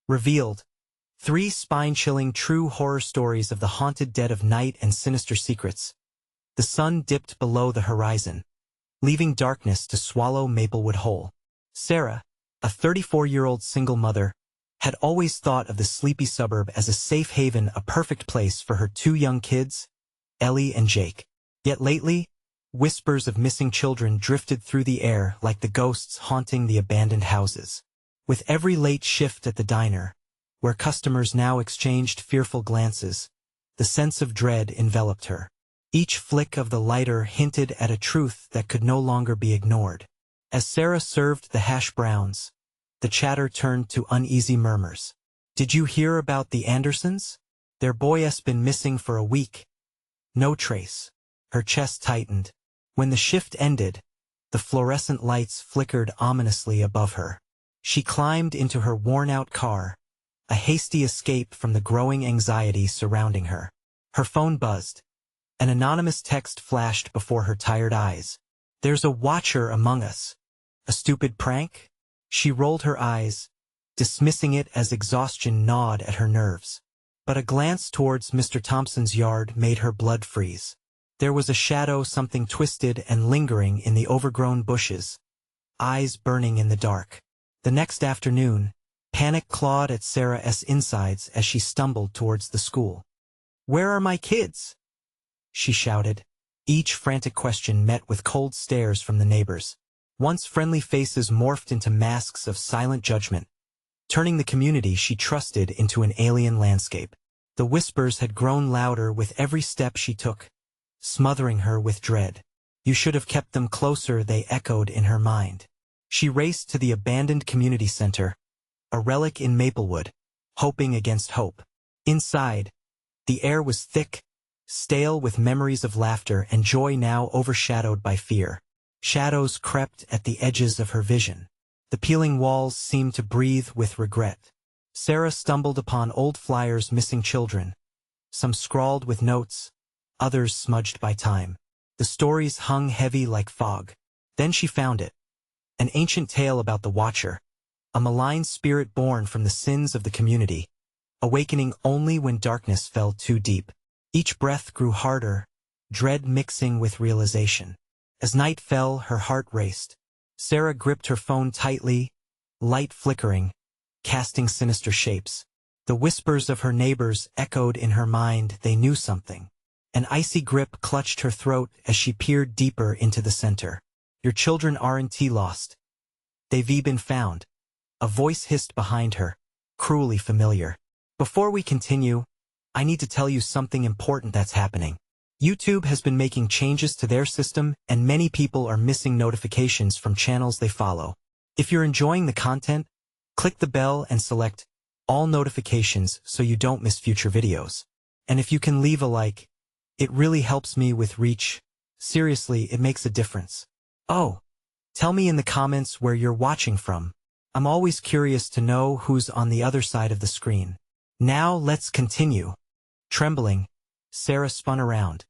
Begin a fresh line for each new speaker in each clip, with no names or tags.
Revealed. Three spine-chilling true horror stories of the haunted dead of night and sinister secrets. The sun dipped below the horizon, leaving darkness to swallow Maplewood whole. Sarah, a 34-year-old single mother, had always thought of the sleepy suburb as a safe haven, a perfect place for her two young kids, Ellie and Jake. Yet lately, whispers of missing children drifted through the air like the ghosts haunting the abandoned houses. With every late shift at the diner, where customers now exchanged fearful glances, the sense of dread enveloped her. Each flick of the lighter hinted at a truth that could no longer be ignored. As Sarah served the hash browns, the chatter turned to uneasy murmurs. "Did you hear about the Andersons? Their boy has been missing for a week. No trace." Her chest tightened. When the shift ended, the fluorescent lights flickered ominously above her. She climbed into her worn-out car, a hasty escape from the growing anxiety surrounding her. Her phone buzzed. An anonymous text flashed before her tired eyes. "There's a watcher among us. A stupid prank?" She rolled her eyes, dismissing it as exhaustion gnawed at her nerves. But a glance towards Mr. Thompson's yard made her blood freeze. There was a shadow, something twisted and lingering in the overgrown bushes, eyes burning in the dark. The next afternoon, panic clawed at Sarah's insides as she stumbled towards the school. "Where are my kids?" she shouted. Each frantic question met with cold stares from the neighbors. Once friendly faces morphed into masks of silent judgment, turning the community she trusted into an alien landscape. The whispers had grown louder with every step she took, smothering her with dread. "You should have kept them closer," they echoed in her mind. She raced to the abandoned community center, a relic in Maplewood, hoping against hope. Inside, the air was thick, stale with memories of laughter and joy now overshadowed by fear. Shadows crept at the edges of her vision. The peeling walls seemed to breathe with regret. Sarah stumbled upon old flyers missing children, some scrawled with notes, others smudged by time. The stories hung heavy like fog. Then she found it. An ancient tale about the Watcher, a malign spirit born from the sins of the community, awakening only when darkness fell too deep. Each breath grew harder, dread mixing with realization. As night fell, her heart raced. Sarah gripped her phone tightly, light flickering, casting sinister shapes. The whispers of her neighbors echoed in her mind. They knew something. An icy grip clutched her throat as she peered deeper into the center. "Your children aren't lost. They've been found." A voice hissed behind her, cruelly familiar. "Before we continue, I need to tell you something important that's happening. YouTube has been making changes to their system, and many people are missing notifications from channels they follow. If you're enjoying the content, click the bell and select all notifications so you don't miss future videos. And if you can leave a like, it really helps me with reach. Seriously, it makes a difference. Oh, tell me in the comments where you're watching from. I'm always curious to know who's on the other side of the screen. Now let's continue." Trembling, Sarah spun around,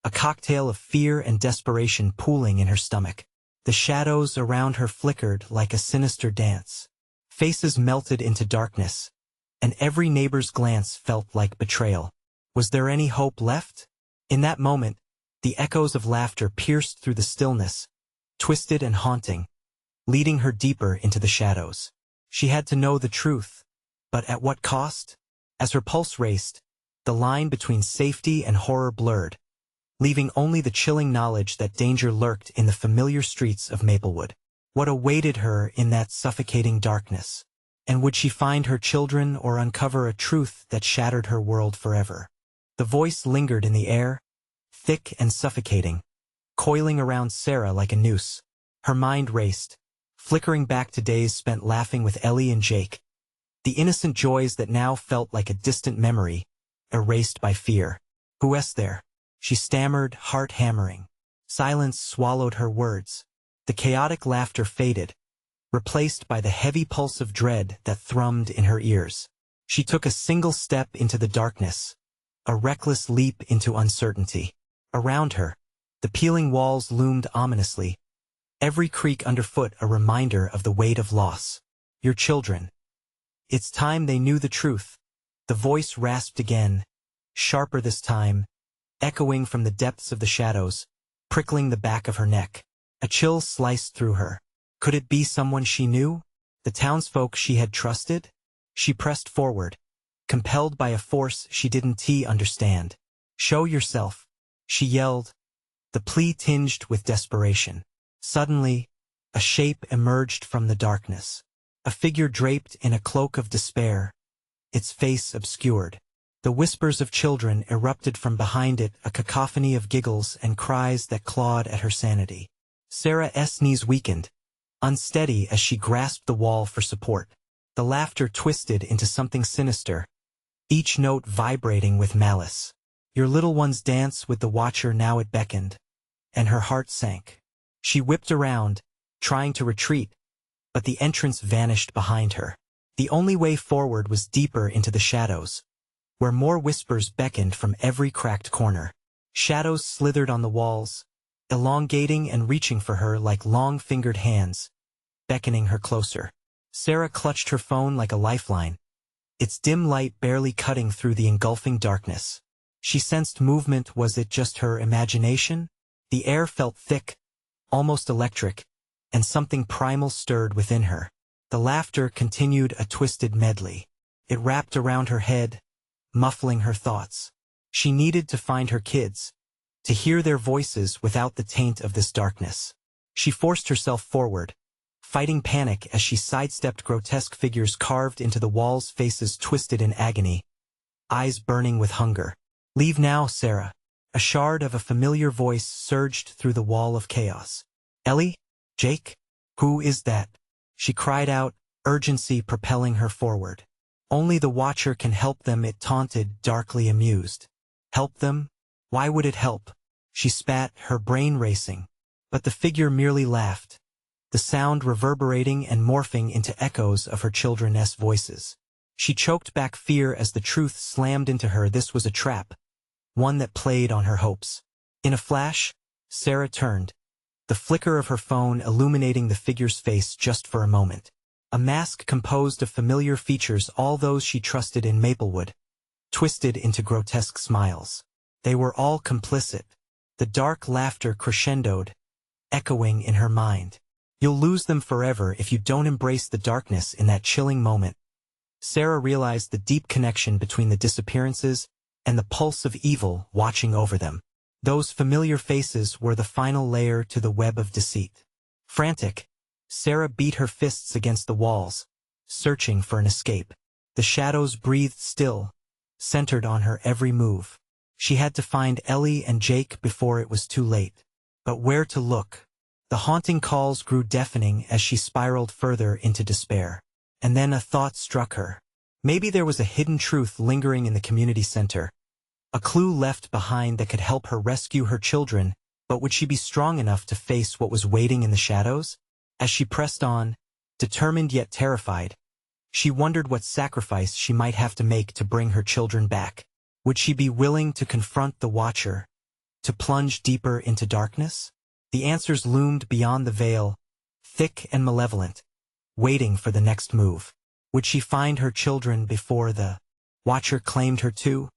a cocktail of fear and desperation pooling in her stomach. The shadows around her flickered like a sinister dance. Faces melted into darkness, and every neighbor's glance felt like betrayal. Was there any hope left? In that moment, the echoes of laughter pierced through the stillness, twisted and haunting, leading her deeper into the shadows. She had to know the truth, but at what cost? As her pulse raced, the line between safety and horror blurred, leaving only the chilling knowledge that danger lurked in the familiar streets of Maplewood. What awaited her in that suffocating darkness? And would she find her children or uncover a truth that shattered her world forever? The voice lingered in the air, thick and suffocating, coiling around Sarah like a noose. Her mind raced, flickering back to days spent laughing with Ellie and Jake. The innocent joys that now felt like a distant memory, erased by fear. "Who's there?" she stammered, heart hammering. Silence swallowed her words. The chaotic laughter faded, replaced by the heavy pulse of dread that thrummed in her ears. She took a single step into the darkness, a reckless leap into uncertainty. Around her, the peeling walls loomed ominously, every creak underfoot a reminder of the weight of loss. "Your children. It's time they knew the truth. The voice rasped again, sharper this time, echoing from the depths of the shadows, prickling the back of her neck. A chill sliced through her. Could it be someone she knew? The townsfolk she had trusted? She pressed forward, compelled by a force she didn't understand. "Show yourself," she yelled, the plea tinged with desperation. Suddenly, a shape emerged from the darkness. A figure draped in a cloak of despair, its face obscured. The whispers of children erupted from behind it, a cacophony of giggles and cries that clawed at her sanity. Sarah's knees weakened, unsteady as she grasped the wall for support. The laughter twisted into something sinister, each note vibrating with malice. Your little ones dance with the watcher, now it beckoned, and her heart sank. She whipped around, trying to retreat, but the entrance vanished behind her. The only way forward was deeper into the shadows, where more whispers beckoned from every cracked corner. Shadows slithered on the walls, elongating and reaching for her like long-fingered hands, beckoning her closer. Sarah clutched her phone like a lifeline, its dim light barely cutting through the engulfing darkness. She sensed movement. Was it just her imagination? The air felt thick, almost electric, and something primal stirred within her. The laughter continued, a twisted medley. It wrapped around her head, muffling her thoughts. She needed to find her kids, to hear their voices without the taint of this darkness. She forced herself forward, fighting panic as she sidestepped grotesque figures carved into the walls, faces twisted in agony, eyes burning with hunger. "Leave now, Sarah." A shard of a familiar voice surged through the wall of chaos. "Ellie? Jake? Who is that?" She cried out, urgency propelling her forward. "Only the Watcher can help them," it taunted, darkly amused. "Help them? Why would it help?" She spat, her brain racing. But the figure merely laughed, the sound reverberating and morphing into echoes of her children's voices. She choked back fear as the truth slammed into her. This was a trap, one that played on her hopes. In a flash, Sarah turned, the flicker of her phone illuminating the figure's face just for a moment. A mask composed of familiar features, all those she trusted in Maplewood, twisted into grotesque smiles. They were all complicit. The dark laughter crescendoed, echoing in her mind. "You'll lose them forever if you don't embrace the darkness." In that chilling moment, Sarah realized the deep connection between the disappearances and the pulse of evil watching over them. Those familiar faces were the final layer to the web of deceit. Frantic, Sarah beat her fists against the walls, searching for an escape. The shadows breathed still, centered on her every move. She had to find Ellie and Jake before it was too late. But where to look? The haunting calls grew deafening as she spiraled further into despair. And then a thought struck her. Maybe there was a hidden truth lingering in the community center, a clue left behind that could help her rescue her children. But would she be strong enough to face what was waiting in the shadows? As she pressed on, determined yet terrified, she wondered what sacrifice she might have to make to bring her children back. Would she be willing to confront the Watcher, to plunge deeper into darkness? The answers loomed beyond the veil, thick and malevolent, waiting for the next move. Would she find her children before the Watcher claimed her too?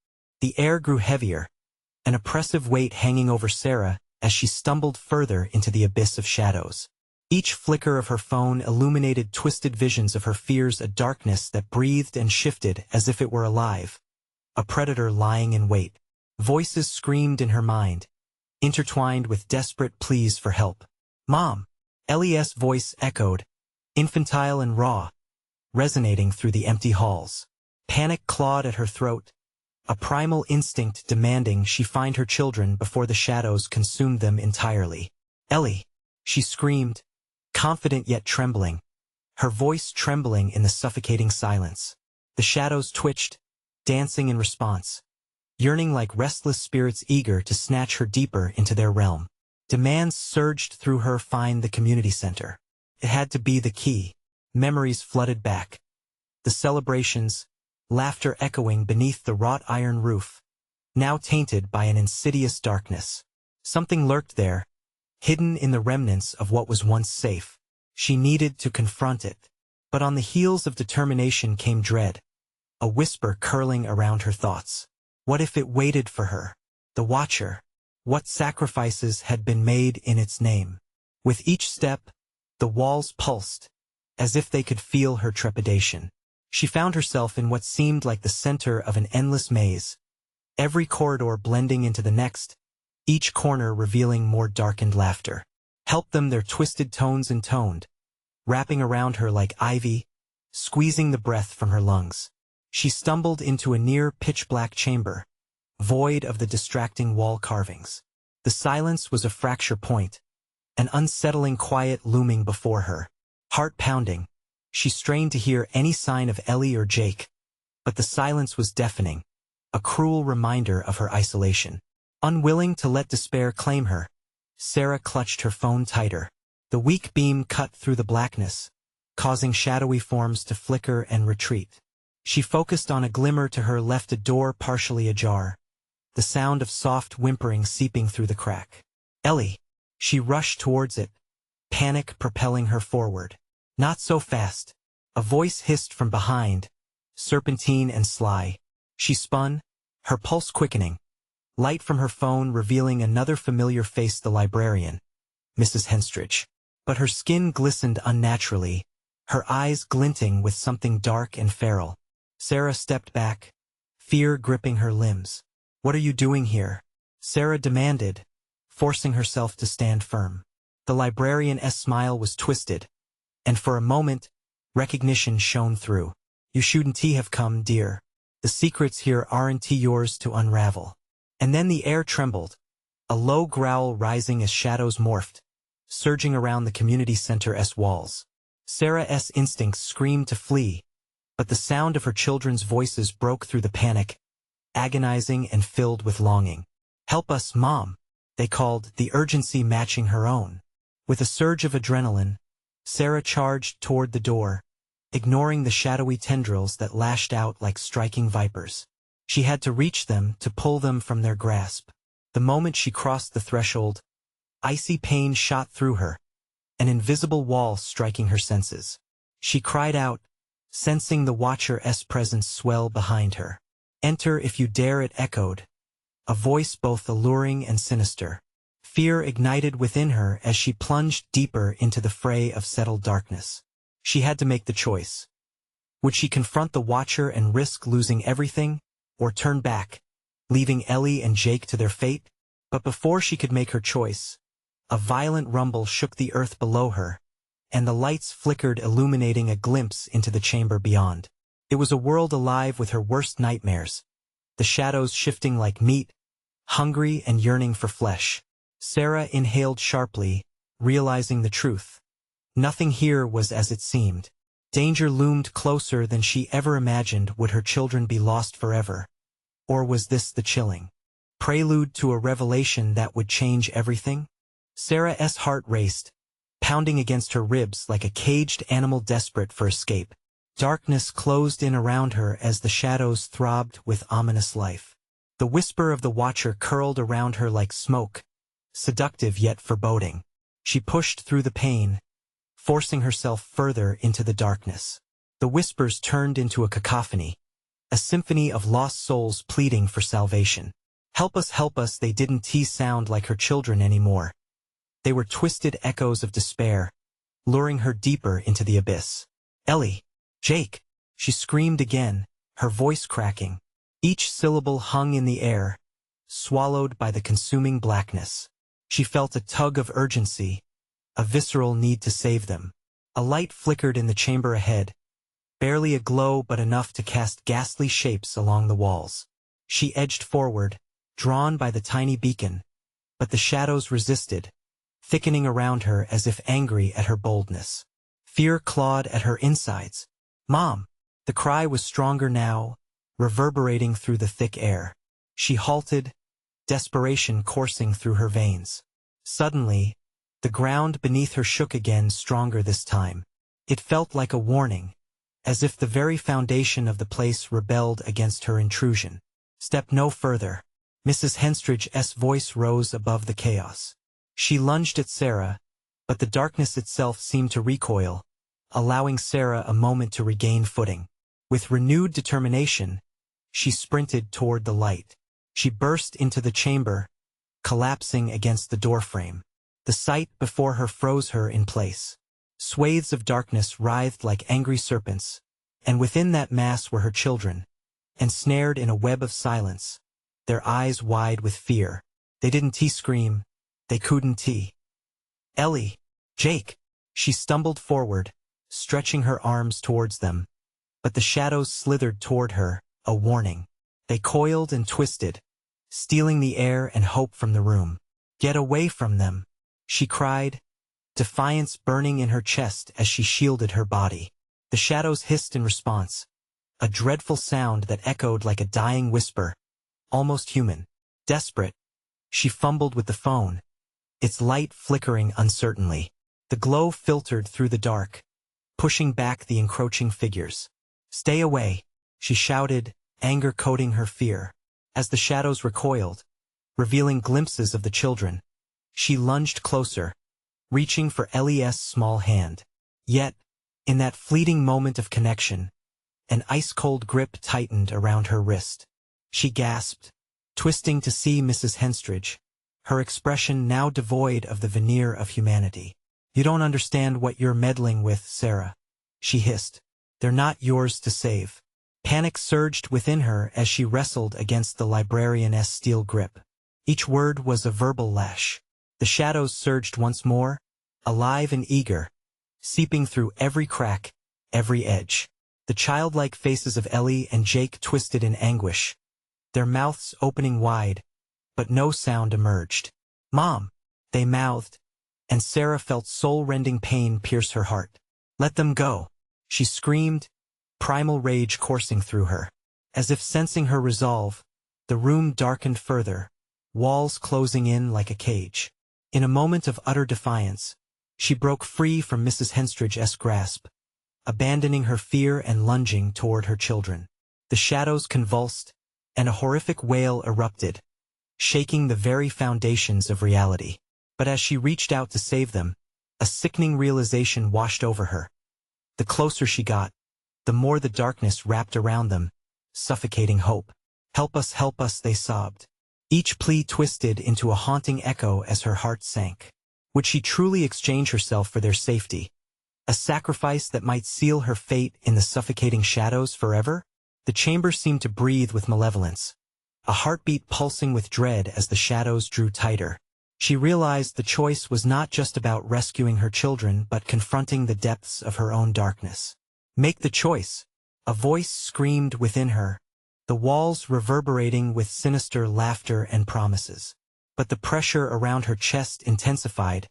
The air grew heavier, an oppressive weight hanging over Sarah as she stumbled further into the abyss of shadows. Each flicker of her phone illuminated twisted visions of her fears, a darkness that breathed and shifted as if it were alive, a predator lying in wait. Voices screamed in her mind, intertwined with desperate pleas for help. "Mom!" Ellie's voice echoed, infantile and raw, resonating through the empty halls. Panic clawed at her throat, a primal instinct demanding she find her children before the shadows consumed them entirely. "Ellie!" she screamed, confident yet trembling, her voice trembling in the suffocating silence. The shadows twitched, dancing in response, yearning like restless spirits eager to snatch her deeper into their realm. Demands surged through her. Find the community center. It had to be the key. Memories flooded back. The celebrations, laughter echoing beneath the wrought iron roof, now tainted by an insidious darkness. Something lurked there, hidden in the remnants of what was once safe. She needed to confront it. But on the heels of determination came dread, a whisper curling around her thoughts. What if it waited for her? The Watcher. What sacrifices had been made in its name? With each step, the walls pulsed, as if they could feel her trepidation. She found herself in what seemed like the center of an endless maze, every corridor blending into the next, each corner revealing more darkened laughter. Help them, their twisted tones intoned, wrapping around her like ivy, squeezing the breath from her lungs. She stumbled into a near pitch-black chamber, void of the distracting wall carvings. The silence was a fracture point, an unsettling quiet looming before her. Heart pounding, she strained to hear any sign of Ellie or Jake, but the silence was deafening, a cruel reminder of her isolation. Unwilling to let despair claim her, Sarah clutched her phone tighter. The weak beam cut through the blackness, causing shadowy forms to flicker and retreat. She focused on a glimmer to her left, a door partially ajar, the sound of soft whimpering seeping through the crack. Ellie! She rushed towards it, panic propelling her forward. Not so fast. A voice hissed from behind, serpentine and sly. She spun, her pulse quickening. Light from her phone revealing another familiar face, the librarian, Mrs. Henstridge. But her skin glistened unnaturally, her eyes glinting with something dark and feral. Sarah stepped back, fear gripping her limbs. What are you doing here? Sarah demanded, forcing herself to stand firm. The librarian's smile was twisted, and for a moment, recognition shone through. You shouldn't have come, dear. The secrets here aren't yours to unravel. And then the air trembled, a low growl rising as shadows morphed, surging around the community center's walls. Sarah's instincts screamed to flee, but the sound of her children's voices broke through the panic, agonizing and filled with longing. Help us, Mom, they called, the urgency matching her own. With a surge of adrenaline, Sarah charged toward the door, ignoring the shadowy tendrils that lashed out like striking vipers. She had to reach them to pull them from their grasp. The moment she crossed the threshold, icy pain shot through her, an invisible wall striking her senses. She cried out, sensing the Watcher's presence swell behind her. Enter if you dare, it echoed, a voice both alluring and sinister. Fear ignited within her as she plunged deeper into the fray of settled darkness. She had to make the choice. Would she confront the Watcher and risk losing everything, or turn back, leaving Ellie and Jake to their fate? But before she could make her choice, a violent rumble shook the earth below her, and the lights flickered, illuminating a glimpse into the chamber beyond. It was a world alive with her worst nightmares, the shadows shifting like meat, hungry and yearning for flesh. Sarah inhaled sharply, realizing the truth. Nothing here was as it seemed. Danger loomed closer than she ever imagined. Would her children be lost forever? Or was this the chilling prelude to a revelation that would change everything? Sarah's heart raced, pounding against her ribs like a caged animal desperate for escape. Darkness closed in around her as the shadows throbbed with ominous life. The whisper of the Watcher curled around her like smoke, seductive yet foreboding. She pushed through the pain, forcing herself further into the darkness. The whispers turned into a cacophony, a symphony of lost souls pleading for salvation. Help us, they didn't sound like her children anymore. They were twisted echoes of despair, luring her deeper into the abyss. Ellie! Jake! She screamed again, her voice cracking. Each syllable hung in the air, swallowed by the consuming blackness. She felt a tug of urgency, a visceral need to save them. A light flickered in the chamber ahead, barely a glow but enough to cast ghastly shapes along the walls. She edged forward, drawn by the tiny beacon, but the shadows resisted, thickening around her as if angry at her boldness. Fear clawed at her insides. Mom! The cry was stronger now, reverberating through the thick air. She halted, desperation coursing through her veins. Suddenly, the ground beneath her shook again, stronger this time. It felt like a warning, as if the very foundation of the place rebelled against her intrusion. Step no further. Mrs. Henstridge's voice rose above the chaos. She lunged at Sarah, but the darkness itself seemed to recoil, allowing Sarah a moment to regain footing. With renewed determination, she sprinted toward the light. She burst into the chamber, collapsing against the doorframe. The sight before her froze her in place. Swathes of darkness writhed like angry serpents, and within that mass were her children, ensnared in a web of silence, their eyes wide with fear. They didn't scream, they couldn't. Ellie, Jake. She stumbled forward, stretching her arms towards them, but the shadows slithered toward her, a warning. They coiled and twisted, stealing the air and hope from the room. Get away from them, she cried, defiance burning in her chest as she shielded her body. The shadows hissed in response, a dreadful sound that echoed like a dying whisper, almost human. Desperate, she fumbled with the phone, its light flickering uncertainly. The glow filtered through the dark, pushing back the encroaching figures. Stay away, she shouted, anger coating her fear. As the shadows recoiled, revealing glimpses of the children, she lunged closer, reaching for Ellie's small hand. Yet, in that fleeting moment of connection, an ice-cold grip tightened around her wrist. She gasped, twisting to see Mrs. Henstridge, her expression now devoid of the veneer of humanity. You don't understand what you're meddling with, Sarah, she hissed. They're not yours to save. Panic surged within her as she wrestled against the librarian's steel grip. Each word was a verbal lash. The shadows surged once more, alive and eager, seeping through every crack, every edge. The childlike faces of Ellie and Jake twisted in anguish, their mouths opening wide, but no sound emerged. Mom, they mouthed, and Sarah felt soul-rending pain pierce her heart. Let them go, she screamed, primal rage coursing through her. As if sensing her resolve, the room darkened further, walls closing in like a cage. In a moment of utter defiance, she broke free from Mrs. Henstridge's grasp, abandoning her fear and lunging toward her children. The shadows convulsed, and a horrific wail erupted, shaking the very foundations of reality. But as she reached out to save them, a sickening realization washed over her. The closer she got, the more the darkness wrapped around them, suffocating hope. Help us, they sobbed. Each plea twisted into a haunting echo as her heart sank. Would she truly exchange herself for their safety? A sacrifice that might seal her fate in the suffocating shadows forever? The chamber seemed to breathe with malevolence, a heartbeat pulsing with dread as the shadows drew tighter. She realized the choice was not just about rescuing her children but confronting the depths of her own darkness. Make the choice, a voice screamed within her, the walls reverberating with sinister laughter and promises. But the pressure around her chest intensified,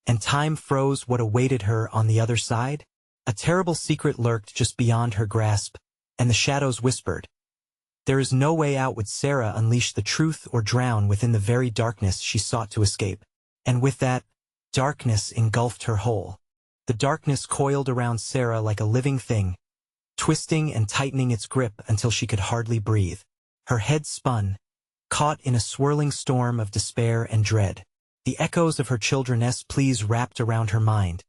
and time froze what awaited her on the other side. A terrible secret lurked just beyond her grasp, and the shadows whispered. There is no way out. Would Sarah unleash the truth or drown within the very darkness she sought to escape? And with that, darkness engulfed her whole. The darkness coiled around Sarah like a living thing, twisting and tightening its grip until she could hardly breathe. Her head spun, caught in a swirling storm of despair and dread. The echoes of her children's pleas wrapped around her mind,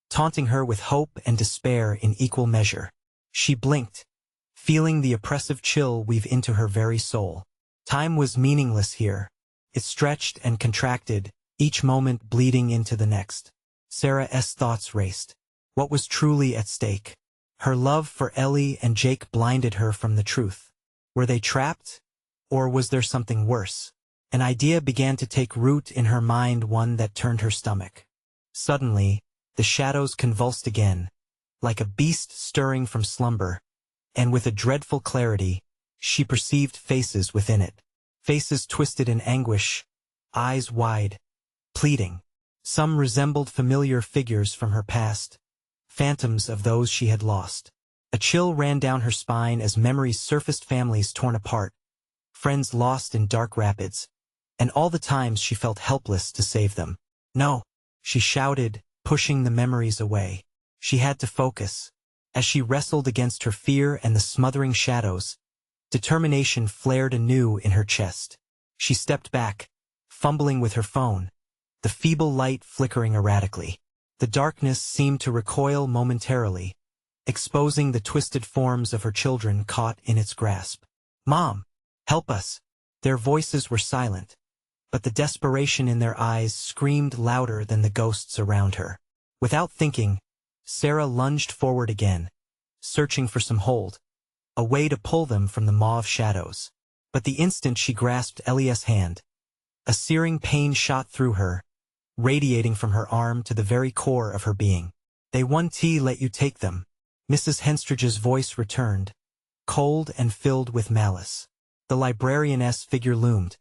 taunting her with hope and despair in equal measure. She blinked, feeling the oppressive chill weave into her very soul. Time was meaningless here. It stretched and contracted, each moment bleeding into the next. Sarah's thoughts raced. What was truly at stake? Her love for Ellie and Jake blinded her from the truth. Were they trapped? Or was there something worse? An idea began to take root in her mind, one that turned her stomach. Suddenly, the shadows convulsed again, like a beast stirring from slumber, and with a dreadful clarity, she perceived faces within it. Faces twisted in anguish, eyes wide, pleading. Some resembled familiar figures from her past, phantoms of those she had lost. A chill ran down her spine as memories surfaced, families torn apart, friends lost in dark rapids, and all the times she felt helpless to save them. No, she shouted, pushing the memories away. She had to focus. As she wrestled against her fear and the smothering shadows, determination flared anew in her chest. She stepped back, fumbling with her phone, the feeble light flickering erratically. The darkness seemed to recoil momentarily, exposing the twisted forms of her children caught in its grasp. "Mom! Help us!" Their voices were silent, but the desperation in their eyes screamed louder than the ghosts around her. Without thinking, Sarah lunged forward again, searching for some hold, a way to pull them from the maw of shadows. But the instant she grasped Elias's hand, a searing pain shot through her, radiating from her arm to the very core of her being. "They won't let you take them." Mrs. Henstridge's voice returned, cold and filled with malice. The librarianess figure loomed,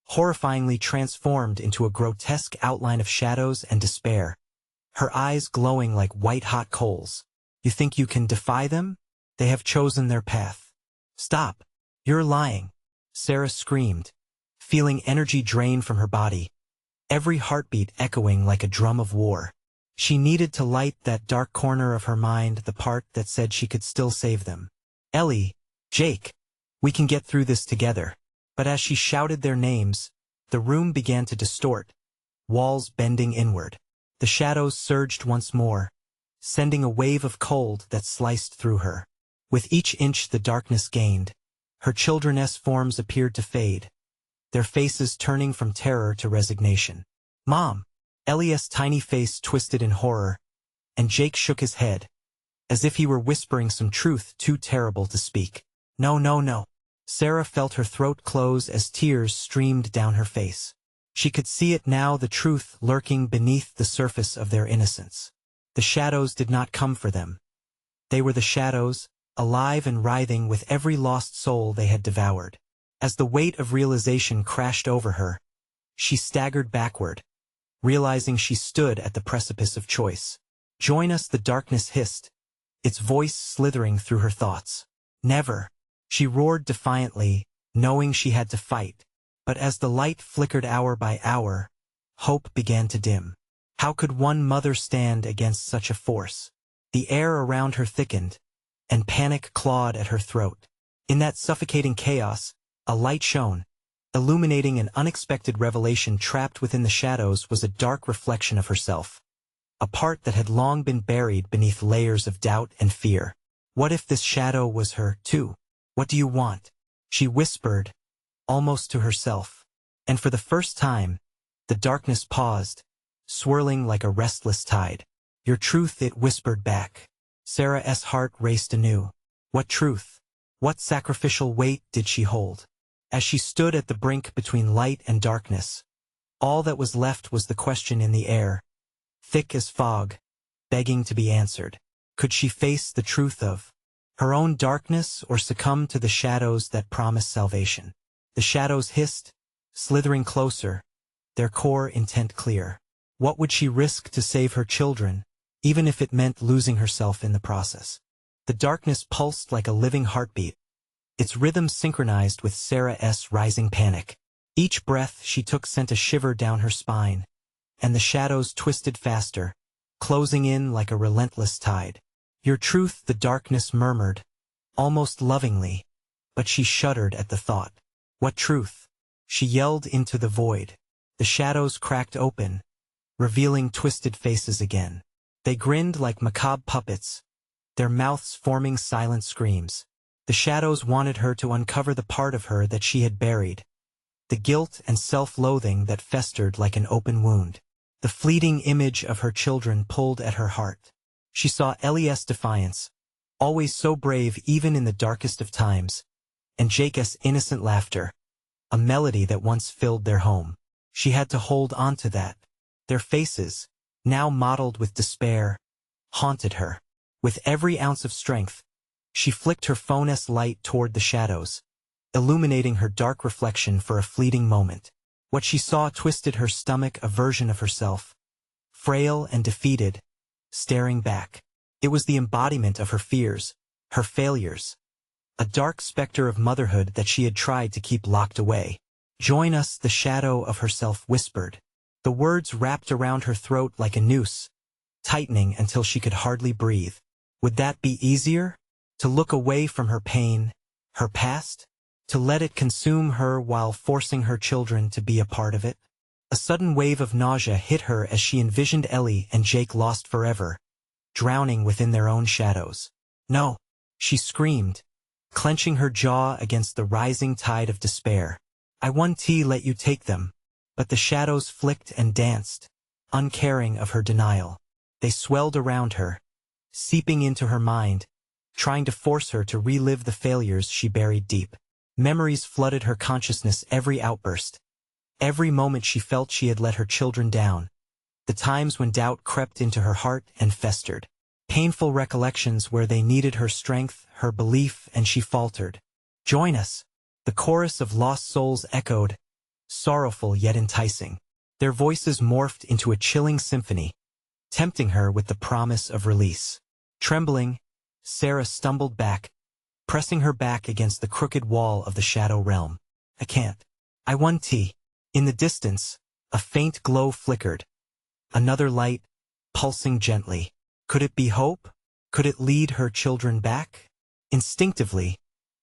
horrifyingly transformed into a grotesque outline of shadows and despair, her eyes glowing like white-hot coals. "You think you can defy them? They have chosen their path." "Stop! You're lying!" Sarah screamed, feeling energy drain from her body, every heartbeat echoing like a drum of war. She needed to light that dark corner of her mind, the part that said she could still save them. "Ellie, Jake, we can get through this together." But as she shouted their names, the room began to distort, walls bending inward. The shadows surged once more, sending a wave of cold that sliced through her. With each inch the darkness gained, her children's forms appeared to fade, their faces turning from terror to resignation. "Mom!" Elias's tiny face twisted in horror, and Jake shook his head, as if he were whispering some truth too terrible to speak. "No, no, no." Sarah felt her throat close as tears streamed down her face. She could see it now, the truth lurking beneath the surface of their innocence. The shadows did not come for them. They were the shadows, alive and writhing with every lost soul they had devoured. As the weight of realization crashed over her, she staggered backward, realizing she stood at the precipice of choice. "Join us," the darkness hissed, its voice slithering through her thoughts. "Never!" She roared defiantly, knowing she had to fight. But as the light flickered hour by hour, hope began to dim. How could one mother stand against such a force? The air around her thickened, and panic clawed at her throat. In that suffocating chaos, a light shone, illuminating an unexpected revelation. Trapped within the shadows was a dark reflection of herself, a part that had long been buried beneath layers of doubt and fear. What if this shadow was her, too? "What do you want?" she whispered, almost to herself. And for the first time, the darkness paused, swirling like a restless tide. "Your truth," it whispered back. Sarah's heart raced anew. What truth? What sacrificial weight did she hold? As she stood at the brink between light and darkness, all that was left was the question in the air, thick as fog, begging to be answered. Could she face the truth of her own darkness or succumb to the shadows that promised salvation? The shadows hissed, slithering closer, their core intent clear. What would she risk to save her children, even if it meant losing herself in the process? The darkness pulsed like a living heartbeat, its rhythm synchronized with Sarah's rising panic. Each breath she took sent a shiver down her spine, and the shadows twisted faster, closing in like a relentless tide. "Your truth," the darkness murmured, almost lovingly, but she shuddered at the thought. "What truth?" she yelled into the void. The shadows cracked open, revealing twisted faces again. They grinned like macabre puppets, their mouths forming silent screams. The shadows wanted her to uncover the part of her that she had buried, the guilt and self-loathing that festered like an open wound. The fleeting image of her children pulled at her heart. She saw Elias's defiance, always so brave even in the darkest of times, and Jake's innocent laughter, a melody that once filled their home. She had to hold on to that. Their faces, now mottled with despair, haunted her. With every ounce of strength, she flicked her phone's light toward the shadows, illuminating her dark reflection for a fleeting moment. What she saw twisted her stomach, a version of herself, frail and defeated, staring back. It was the embodiment of her fears, her failures, a dark specter of motherhood that she had tried to keep locked away. "Join us," the shadow of herself whispered. The words wrapped around her throat like a noose, tightening until she could hardly breathe. Would that be easier? To look away from her pain, her past? To let it consume her while forcing her children to be a part of it? A sudden wave of nausea hit her as she envisioned Ellie and Jake lost forever, drowning within their own shadows. No, she screamed, clenching her jaw against the rising tide of despair. I won't let you take them. But the shadows flicked and danced, uncaring of her denial. They swelled around her, seeping into her mind, trying to force her to relive the failures she buried deep. Memories flooded her consciousness every outburst. Every moment she felt she had let her children down. The times when doubt crept into her heart and festered. Painful recollections where they needed her strength, her belief, and she faltered. Join us. The chorus of lost souls echoed, sorrowful yet enticing. Their voices morphed into a chilling symphony, tempting her with the promise of release. Trembling, Sarah stumbled back, pressing her back against the crooked wall of the shadow realm. I can't. I won't. In the distance, a faint glow flickered. Another light, pulsing gently. Could it be hope? Could it lead her children back? Instinctively,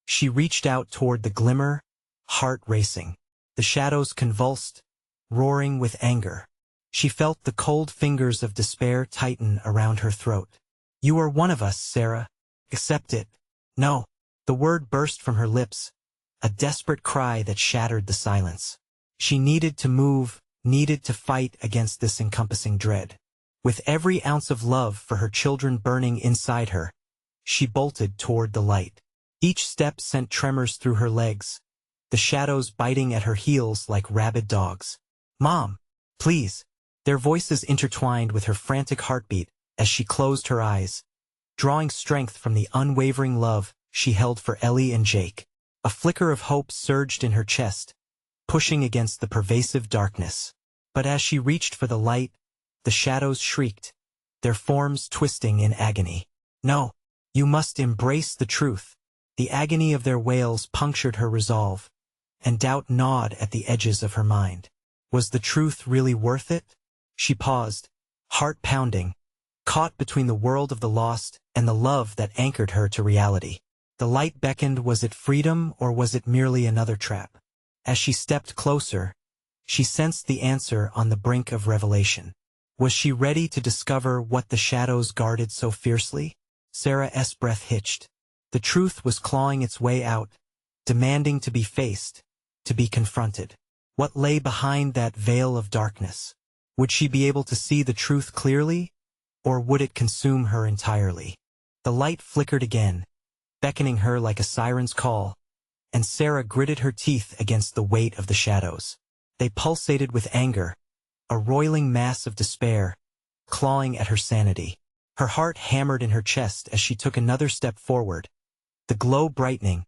she reached out toward the glimmer, heart racing. The shadows convulsed, roaring with anger. She felt the cold fingers of despair tighten around her throat. You are one of us, Sarah. Accept it. No. The word burst from her lips, a desperate cry that shattered the silence. She needed to move, needed to fight against this encompassing dread. With every ounce of love for her children burning inside her, she bolted toward the light. Each step sent tremors through her legs, the shadows biting at her heels like rabid dogs. Mom, please. Their voices intertwined with her frantic heartbeat as she closed her eyes, drawing strength from the unwavering love she held for Ellie and Jake. A flicker of hope surged in her chest, pushing against the pervasive darkness. But as she reached for the light, the shadows shrieked, their forms twisting in agony. No, you must embrace the truth. The agony of their wails punctured her resolve, and doubt gnawed at the edges of her mind. Was the truth really worth it? She paused, heart pounding, caught between the world of the lost and the love that anchored her to reality. The light beckoned. Was it freedom, or was it merely another trap? As she stepped closer, she sensed the answer on the brink of revelation. Was she ready to discover what the shadows guarded so fiercely? Sarah's breath hitched. The truth was clawing its way out, demanding to be faced, to be confronted. What lay behind that veil of darkness? Would she be able to see the truth clearly, or would it consume her entirely? The light flickered again, beckoning her like a siren's call, and Sarah gritted her teeth against the weight of the shadows. They pulsated with anger, a roiling mass of despair, clawing at her sanity. Her heart hammered in her chest as she took another step forward, the glow brightening,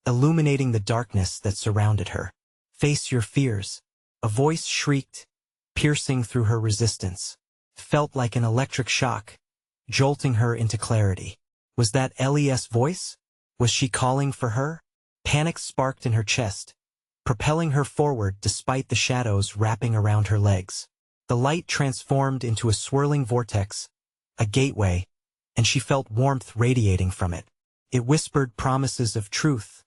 illuminating the darkness that surrounded her. Face your fears. A voice shrieked, piercing through her resistance. Felt like an electric shock, jolting her into clarity. Was that Ellie's voice? Was she calling for her? Panic sparked in her chest, propelling her forward despite the shadows wrapping around her legs. The light transformed into a swirling vortex, a gateway, and she felt warmth radiating from it. It whispered promises of truth,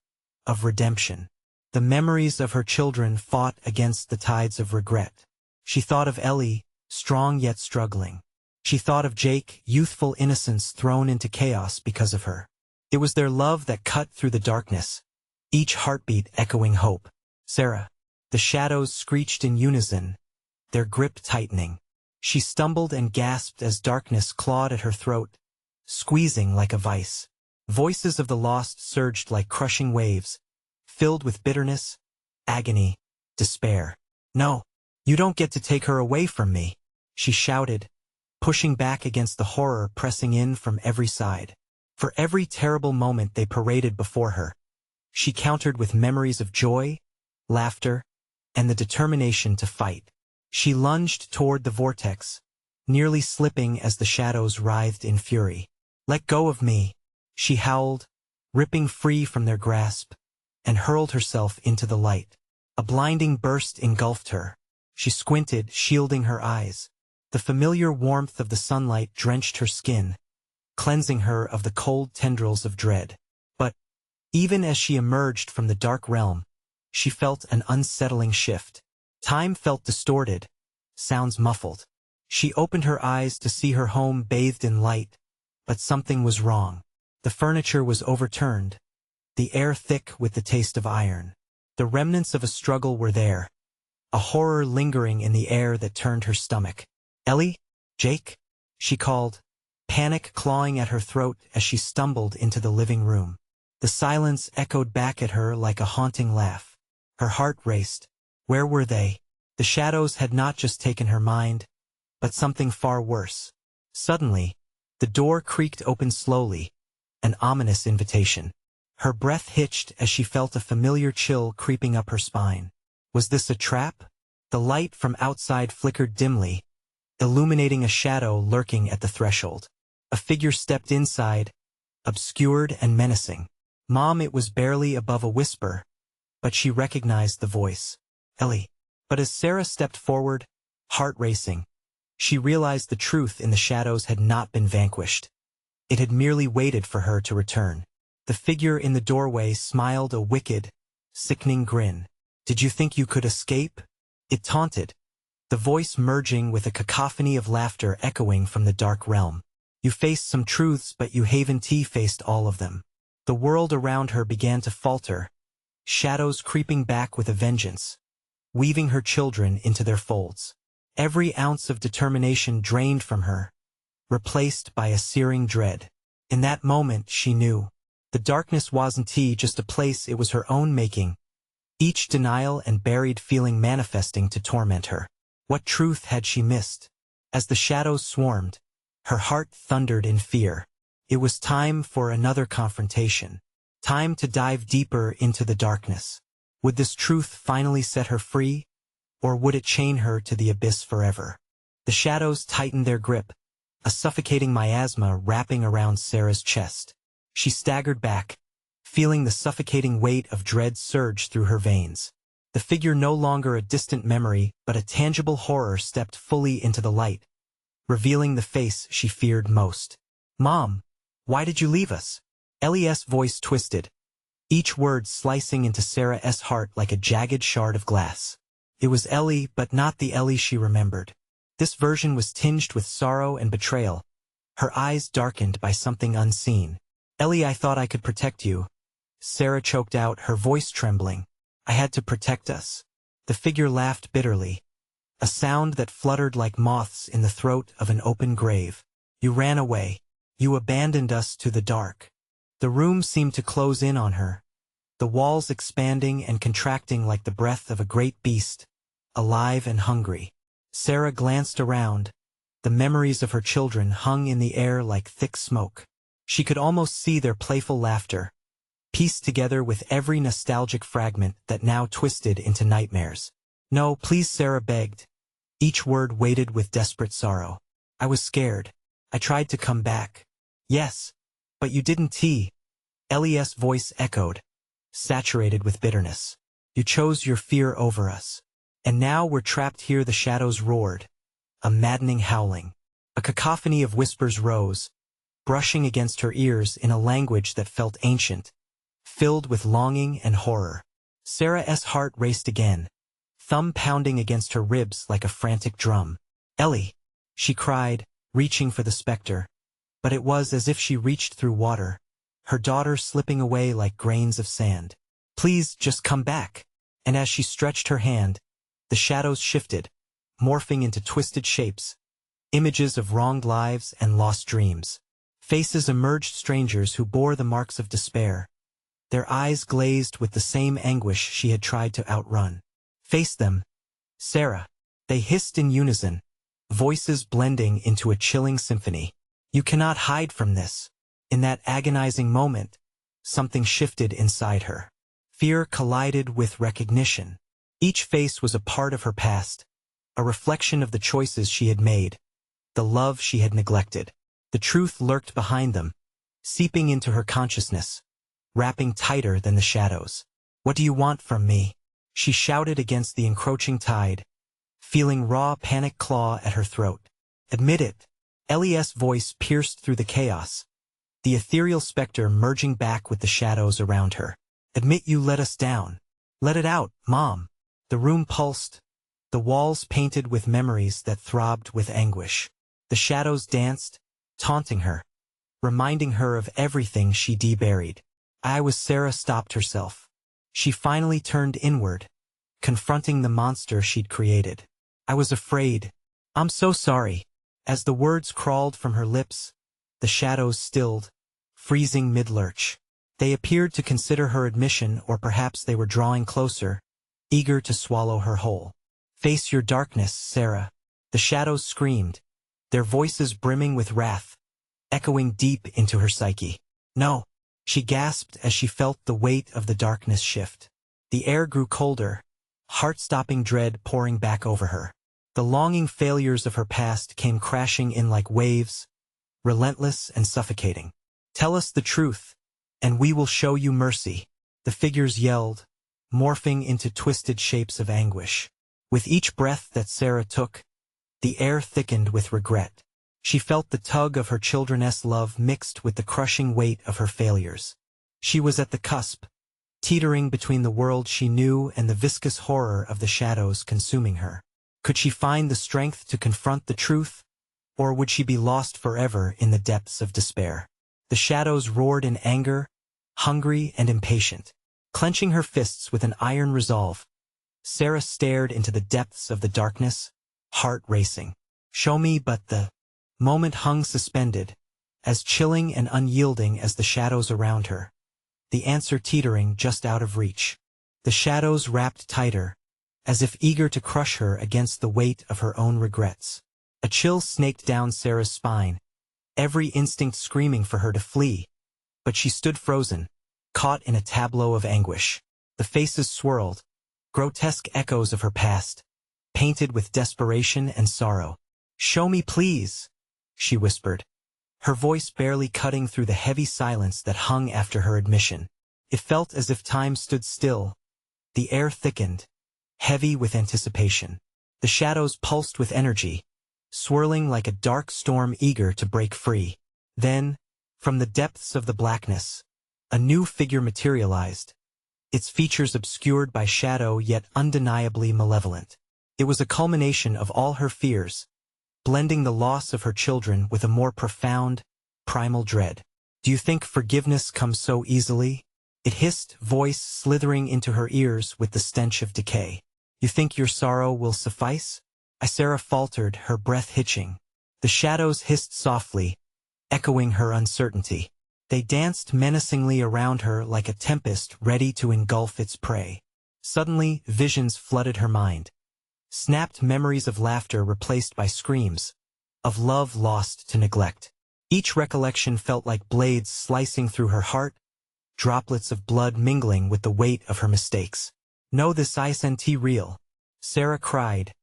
of redemption. The memories of her children fought against the tides of regret. She thought of Ellie, strong yet struggling. She thought of Jake, youthful innocence thrown into chaos because of her. It was their love that cut through the darkness, each heartbeat echoing hope. Sarah. The shadows screeched in unison, their grip tightening. She stumbled and gasped as darkness clawed at her throat, squeezing like a vice. Voices of the lost surged like crushing waves, filled with bitterness, agony, despair. No, you don't get to take her away from me, she shouted, pushing back against the horror pressing in from every side. For every terrible moment they paraded before her, she countered with memories of joy, laughter, and the determination to fight. She lunged toward the vortex, nearly slipping as the shadows writhed in fury. Let go of me, she howled, ripping free from their grasp, and hurled herself into the light. A blinding burst engulfed her. She squinted, shielding her eyes. The familiar warmth of the sunlight drenched her skin, cleansing her of the cold tendrils of dread. But, even as she emerged from the dark realm, she felt an unsettling shift. Time felt distorted, sounds muffled. She opened her eyes to see her home bathed in light, but something was wrong. The furniture was overturned, the air thick with the taste of iron. The remnants of a struggle were there, a horror lingering in the air that turned her stomach. "Ellie? Jake?" she called, panic clawing at her throat as she stumbled into the living room. The silence echoed back at her like a haunting laugh. Her heart raced. Where were they? The shadows had not just taken her mind, but something far worse. Suddenly, the door creaked open slowly, an ominous invitation. Her breath hitched as she felt a familiar chill creeping up her spine. Was this a trap? The light from outside flickered dimly, illuminating a shadow lurking at the threshold. A figure stepped inside, obscured and menacing. "Mom," it was barely above a whisper, but she recognized the voice. "Ellie." But as Sarah stepped forward, heart racing, she realized the truth in the shadows had not been vanquished. It had merely waited for her to return. The figure in the doorway smiled a wicked, sickening grin. "Did you think you could escape?" it taunted, the voice merging with a cacophony of laughter echoing from the dark realm. "You faced some truths, but you haven't faced all of them." The world around her began to falter, shadows creeping back with a vengeance, weaving her children into their folds. Every ounce of determination drained from her, replaced by a searing dread. In that moment, she knew. The darkness wasn't just a place, it was her own making, each denial and buried feeling manifesting to torment her. What truth had she missed? As the shadows swarmed, her heart thundered in fear. It was time for another confrontation. Time to dive deeper into the darkness. Would this truth finally set her free, or would it chain her to the abyss forever? The shadows tightened their grip, a suffocating miasma wrapping around Sarah's chest. She staggered back, feeling the suffocating weight of dread surge through her veins. The figure, no longer a distant memory but a tangible horror, stepped fully into the light, revealing the face she feared most. "Mom, why did you leave us?" Ellie's voice twisted, each word slicing into Sarah's heart like a jagged shard of glass. It was Ellie, but not the Ellie she remembered. This version was tinged with sorrow and betrayal, her eyes darkened by something unseen. "Ellie, I thought I could protect you," Sarah choked out, her voice trembling. "I had to protect us." The figure laughed bitterly, a sound that fluttered like moths in the throat of an open grave. "You ran away. You abandoned us to the dark." The room seemed to close in on her, the walls expanding and contracting like the breath of a great beast, alive and hungry. Sarah glanced around. The memories of her children hung in the air like thick smoke. She could almost see their playful laughter, pieced together with every nostalgic fragment that now twisted into nightmares. "No, please," Sarah begged, each word weighted with desperate sorrow. "I was scared. I tried to come back." "Yes, but you didn't." Ellie's voice echoed, saturated with bitterness. "You chose your fear over us. And now we're trapped here." The shadows roared, a maddening howling. A cacophony of whispers rose, brushing against her ears in a language that felt ancient, filled with longing and horror. Sarah's heart raced again, thumb pounding against her ribs like a frantic drum. "Ellie," she cried, reaching for the specter. But it was as if she reached through water, her daughter slipping away like grains of sand. "Please, just come back." And as she stretched her hand, the shadows shifted, morphing into twisted shapes, images of wronged lives and lost dreams. Faces emerged, strangers who bore the marks of despair, their eyes glazed with the same anguish she had tried to outrun. "Face them, Sarah," they hissed in unison, voices blending into a chilling symphony. "You cannot hide from this." In that agonizing moment, something shifted inside her. Fear collided with recognition. Each face was a part of her past, a reflection of the choices she had made, the love she had neglected. The truth lurked behind them, seeping into her consciousness, wrapping tighter than the shadows. "What do you want from me?" she shouted against the encroaching tide, feeling raw panic claw at her throat. "Admit it." Ellie's voice pierced through the chaos, the ethereal specter merging back with the shadows around her. "Admit you let us down. Let it out, Mom." The room pulsed, the walls painted with memories that throbbed with anguish. The shadows danced, taunting her, reminding her of everything she buried. Sarah stopped herself. She finally turned inward, confronting the monster she'd created. I was afraid. I'm so sorry. As the words crawled from her lips, the shadows stilled, freezing mid-lurch. They appeared to consider her admission, or perhaps they were drawing closer, eager to swallow her whole. Face your darkness, Sarah. The shadows screamed, their voices brimming with wrath, echoing deep into her psyche. No, she gasped as she felt the weight of the darkness shift. The air grew colder, heart-stopping dread pouring back over her. The longing failures of her past came crashing in like waves, relentless and suffocating. Tell us the truth, and we will show you mercy. The figures yelled, morphing into twisted shapes of anguish. With each breath that Sarah took, the air thickened with regret. She felt the tug of her children's love mixed with the crushing weight of her failures. She was at the cusp, teetering between the world she knew and the viscous horror of the shadows consuming her. Could she find the strength to confront the truth, or would she be lost forever in the depths of despair? The shadows roared in anger, hungry and impatient. Clenching her fists with an iron resolve, Sarah stared into the depths of the darkness, heart racing. Show me, but the moment hung suspended, as chilling and unyielding as the shadows around her, the answer teetering just out of reach. The shadows wrapped tighter, as if eager to crush her against the weight of her own regrets. A chill snaked down Sarah's spine, every instinct screaming for her to flee, but she stood frozen, caught in a tableau of anguish. The faces swirled, grotesque echoes of her past, painted with desperation and sorrow. Show me, please, she whispered, her voice barely cutting through the heavy silence that hung after her admission. It felt as if time stood still. The air thickened, heavy with anticipation. The shadows pulsed with energy, swirling like a dark storm eager to break free. Then, from the depths of the blackness, a new figure materialized, its features obscured by shadow yet undeniably malevolent. It was a culmination of all her fears, blending the loss of her children with a more profound, primal dread. Do you think forgiveness comes so easily? It hissed, voice slithering into her ears with the stench of decay. You think your sorrow will suffice? Sarah faltered, her breath hitching. The shadows hissed softly, echoing her uncertainty. They danced menacingly around her like a tempest ready to engulf its prey. Suddenly, visions flooded her mind. Snapped memories of laughter replaced by screams, of love lost to neglect. Each recollection felt like blades slicing through her heart, droplets of blood mingling with the weight of her mistakes. No, this isn't real, Sarah cried,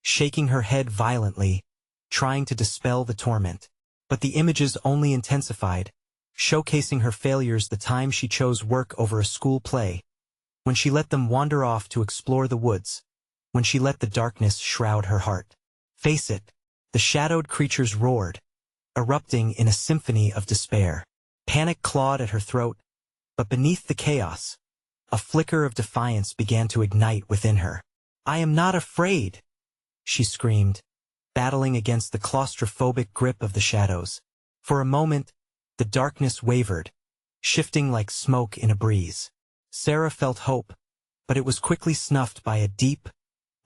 shaking her head violently, trying to dispel the torment. But the images only intensified, showcasing her failures the time she chose work over a school play, when she let them wander off to explore the woods, when she let the darkness shroud her heart. Face it, the shadowed creatures roared, erupting in a symphony of despair. Panic clawed at her throat, but beneath the chaos, a flicker of defiance began to ignite within her. I am not afraid, she screamed, battling against the claustrophobic grip of the shadows. For a moment, the darkness wavered, shifting like smoke in a breeze. Sarah felt hope, but it was quickly snuffed by a deep,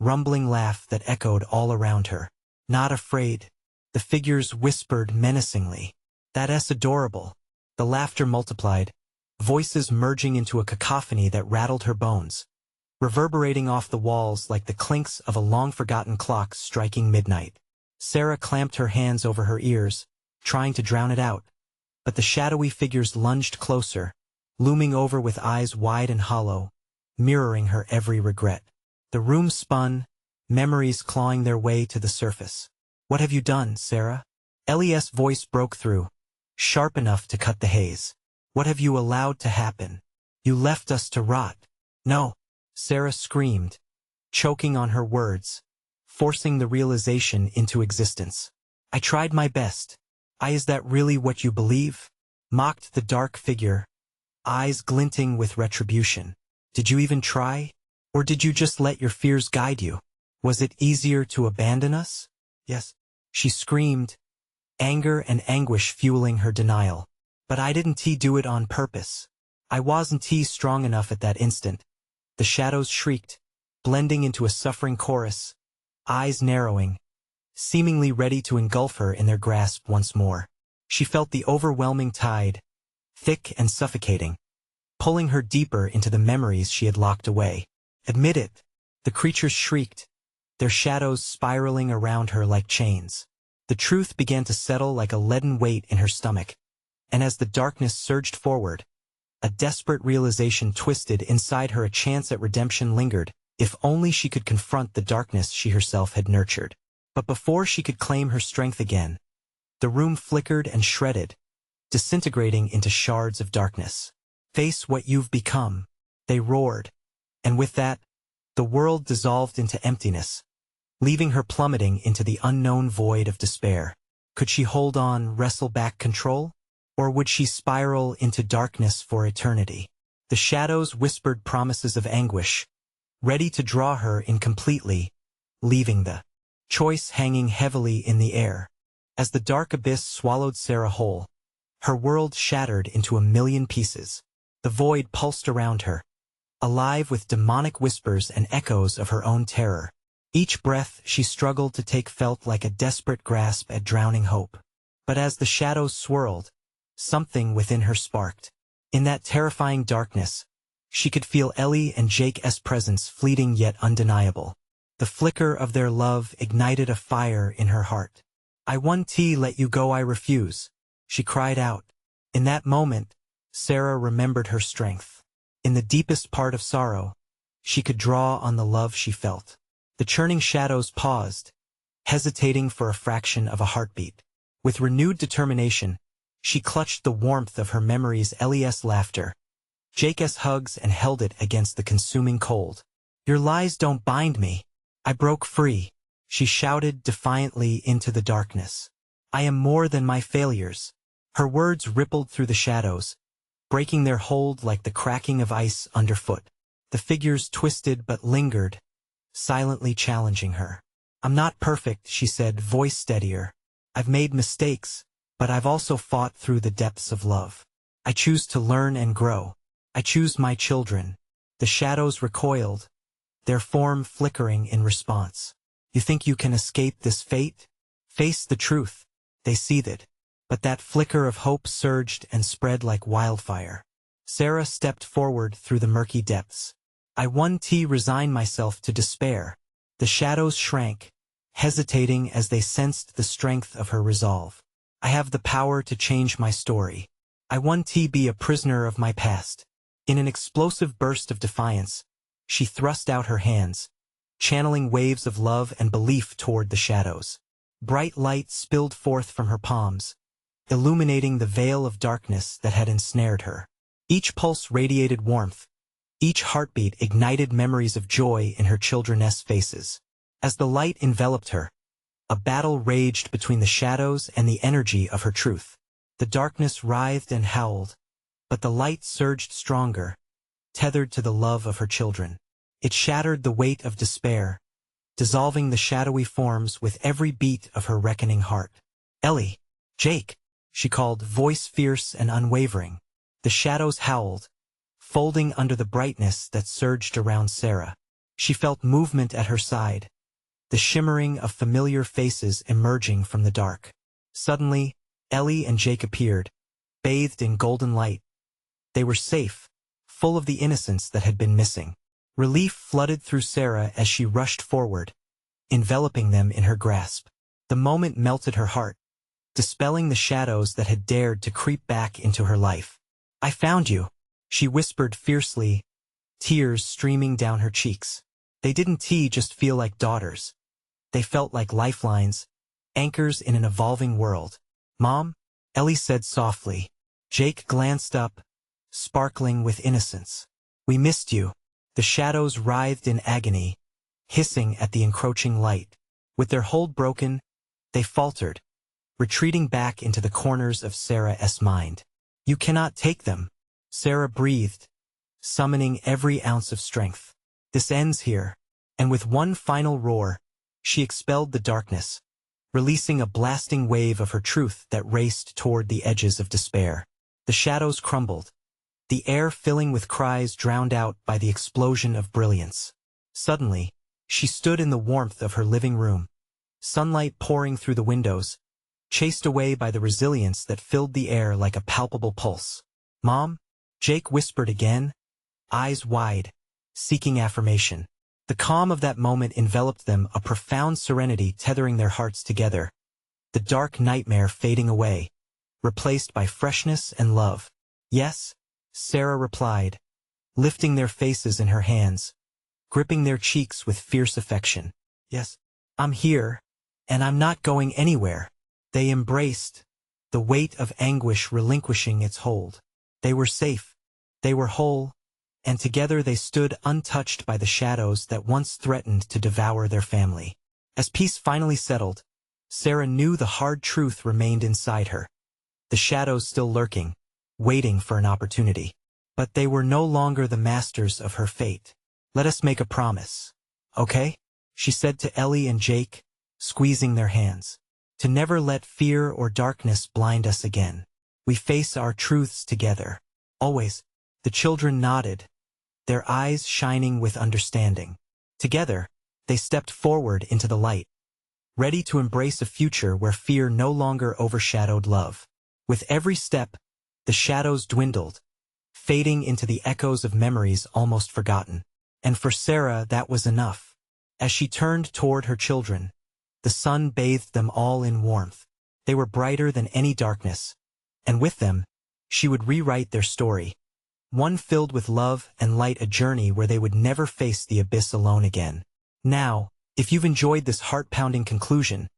rumbling laugh that echoed all around her. Not afraid, the figures whispered menacingly. That's adorable. The laughter multiplied, voices merging into a cacophony that rattled her bones, reverberating off the walls like the clinks of a long-forgotten clock striking midnight. Sarah clamped her hands over her ears, trying to drown it out, but the shadowy figures lunged closer, looming over with eyes wide and hollow, mirroring her every regret. The room spun, memories clawing their way to the surface. What have you done, Sarah? Eli's voice broke through, sharp enough to cut the haze. What have you allowed to happen? You left us to rot. No, Sarah screamed, choking on her words, forcing the realization into existence. I tried my best. Is that really what you believe? Mocked the dark figure, eyes glinting with retribution. Did you even try? Or did you just let your fears guide you? Was it easier to abandon us? Yes. She screamed, anger and anguish fueling her denial. But I didn't do it on purpose. I wasn't strong enough at that instant. The shadows shrieked, blending into a suffering chorus, eyes narrowing, seemingly ready to engulf her in their grasp once more. She felt the overwhelming tide, thick and suffocating, pulling her deeper into the memories she had locked away. Admit it, the creatures shrieked, their shadows spiraling around her like chains. The truth began to settle like a leaden weight in her stomach, and as the darkness surged forward, a desperate realization twisted inside her. A chance at redemption lingered, if only she could confront the darkness she herself had nurtured. But before she could claim her strength again, the room flickered and shredded, disintegrating into shards of darkness. Face what you've become, they roared, and with that, the world dissolved into emptiness, leaving her plummeting into the unknown void of despair. Could she hold on, wrestle back control? Or would she spiral into darkness for eternity? The shadows whispered promises of anguish, ready to draw her in completely, leaving the choice hanging heavily in the air. As the dark abyss swallowed Sarah whole, her world shattered into a million pieces. The void pulsed around her, alive with demonic whispers and echoes of her own terror. Each breath she struggled to take felt like a desperate grasp at drowning hope. But as the shadows swirled, something within her sparked. In that terrifying darkness, she could feel Ellie and Jake's presence, fleeting yet undeniable. The flicker of their love ignited a fire in her heart. I won't let you go, I refuse, she cried out. In that moment, Sarah remembered her strength. In the deepest part of sorrow, she could draw on the love she felt. The churning shadows paused, hesitating for a fraction of a heartbeat. With renewed determination, she clutched the warmth of her memories, Ellie's laughter, Jake's hugs, and held it against the consuming cold. Your lies don't bind me. I broke free, she shouted defiantly into the darkness. I am more than my failures. Her words rippled through the shadows, breaking their hold like the cracking of ice underfoot. The figures twisted but lingered, silently challenging her. I'm not perfect, she said, voice steadier. I've made mistakes, but I've also fought through the depths of love. I choose to learn and grow. I choose my children. The shadows recoiled, their form flickering in response. You think you can escape this fate? Face the truth, they seethed. But that flicker of hope surged and spread like wildfire. Sarah stepped forward through the murky depths. I won't resign myself to despair. The shadows shrank, hesitating as they sensed the strength of her resolve. I have the power to change my story. I won't be a prisoner of my past. In an explosive burst of defiance, she thrust out her hands, channeling waves of love and belief toward the shadows. Bright light spilled forth from her palms, illuminating the veil of darkness that had ensnared her. Each pulse radiated warmth, each heartbeat ignited memories of joy in her children's faces. As the light enveloped her, a battle raged between the shadows and the energy of her truth. The darkness writhed and howled, but the light surged stronger, tethered to the love of her children. It shattered the weight of despair, dissolving the shadowy forms with every beat of her reckoning heart. Ellie, Jake, she called, voice fierce and unwavering. The shadows howled, folding under the brightness that surged around Sarah. She felt movement at her side, the shimmering of familiar faces emerging from the dark. Suddenly, Ellie and Jake appeared, bathed in golden light. They were safe, full of the innocence that had been missing. Relief flooded through Sarah as she rushed forward, enveloping them in her grasp. The moment melted her heart, dispelling the shadows that had dared to creep back into her life. I found you, she whispered fiercely, tears streaming down her cheeks. They didn't just feel like daughters. They felt like lifelines, anchors in an evolving world. Mom? Ellie said softly. Jake glanced up, sparkling with innocence. We missed you. The shadows writhed in agony, hissing at the encroaching light. With their hold broken, they faltered, retreating back into the corners of Sarah's mind. You cannot take them, Sarah breathed, summoning every ounce of strength. This ends here. and with one final roar, she expelled the darkness, releasing a blasting wave of her truth that raced toward the edges of despair. The shadows crumbled, the air filling with cries drowned out by the explosion of brilliance. Suddenly, she stood in the warmth of her living room, sunlight pouring through the windows, chased away by the resilience that filled the air like a palpable pulse. "Mom?" Jake whispered again, eyes wide, seeking affirmation. The calm of that moment enveloped them, a profound serenity tethering their hearts together, the dark nightmare fading away, replaced by freshness and love. "Yes," Sarah replied, lifting their faces in her hands, gripping their cheeks with fierce affection. "Yes, I'm here, and I'm not going anywhere." They embraced, the weight of anguish relinquishing its hold. They were safe, they were whole, and together they stood untouched by the shadows that once threatened to devour their family. As peace finally settled, Sarah knew the hard truth remained inside her, the shadows still lurking, waiting for an opportunity. But they were no longer the masters of her fate. "Let us make a promise, okay?" she said to Ellie and Jake, squeezing their hands. "To never let fear or darkness blind us again. We face our truths together. Always." The children nodded, their eyes shining with understanding. Together, they stepped forward into the light, ready to embrace a future where fear no longer overshadowed love. With every step, the shadows dwindled, fading into the echoes of memories almost forgotten. And for Sarah, that was enough. As she turned toward her children, the sun bathed them all in warmth. They were brighter than any darkness, and with them, she would rewrite their story, one filled with love and light, a journey where they would never face the abyss alone again. Now, if you've enjoyed this heart-pounding conclusion,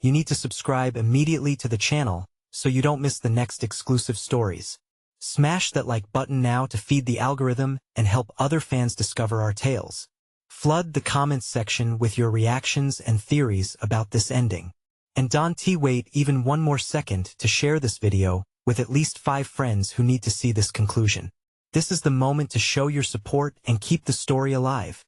you need to subscribe immediately to the channel so you don't miss the next exclusive stories. Smash that like button now to feed the algorithm and help other fans discover our tales. Flood the comments section with your reactions and theories about this ending. And don't wait even one more second to share this video with at least 5 friends who need to see this conclusion. This is the moment to show your support and keep the story alive.